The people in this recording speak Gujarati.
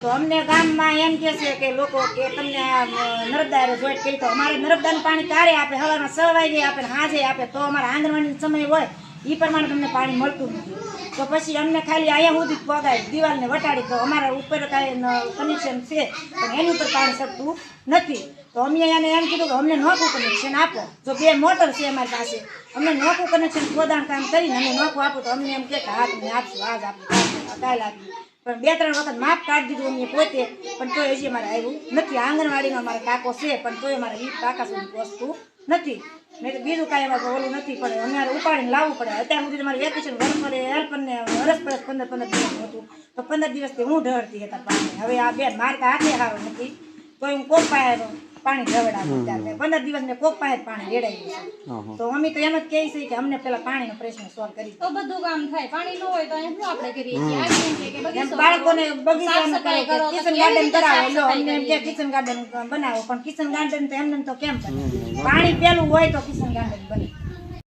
તો અમને ગામમાં એમ કહે છે કે લોકો કે તમને નર્મદા જોઈન્ટ કરી તો અમારે નર્મદાનું પાણી ક્યારે આપે? સવારમાં 6 વાગે આપે, સાંજે આપે. તો અમારા આંગણવાડી સમય હોય એ પ્રમાણે તમને પાણી મળતું નથી. તો પછી અમને ખાલી અહીંયા સુધી પગાય દિવાલને વટાડી તો અમારા ઉપર કાંઈ કનેક્શન છે પણ એની ઉપર પાણી ચડતું નથી. તો અમે એને એમ કીધું કે અમને નોખું કનેક્શન આપો. જો 2 મોટર છે અમારી પાસે, અમને નોખું કનેક્શન ખોદાણ કામ કરીને અમે નોખું આપો તો અમને એમ કે હા તમે આપશું, આજ આપીશું, કાલે આપીશું. પણ 2-3 વખત માપ કાઢી દીધું અમે પોતે, પણ તોય હજી અમારે આવ્યું નથી. આંગણવાડીમાં અમારે કાકો છે પણ તોય અમારે એ કાકા સુધી પહોંચતું નથી. નહીં તો બીજું કાંઈ અમારે ઓલું નથી, પણ અમારે ઉપાડીને લાવવું પડે. અત્યાર સુધી અમારે વેકેશન વર્કરે હેલ્પરને વરસ પરસ 15 દિવસ હતું તો 15 દિવસથી હું ઢળતી હતા પાણી. હવે આ બેન મારે તો હાથે સારો નથી તો હું કોક પાસે પાણી ઢવડાવું. ત્યારે 15 દિવસ મેં કોક પાસે પાણી રેડાવ્યું છે. તો અમે તો એમ જ કહે છે કે અમને પેલા પાણીનો પ્રશ્ન સોલ્વ કરી તો બધું કામ થાય. પાણી ન હોય તો અહીંયા શું આપણે કરીએ છીએ? આ કેમ છે કે બગીચો બાળકોને બગીચામાં સફાઈ કરો, કિચન ગાર્ડન કરાવો. લો અમને એમ કે કિચન ગાર્ડન બનાવો, પણ કિચન ગાર્ડન તો એમને તો કેમ બને? પાણી પેલું હોય તો કિચન ગાર્ડન બને.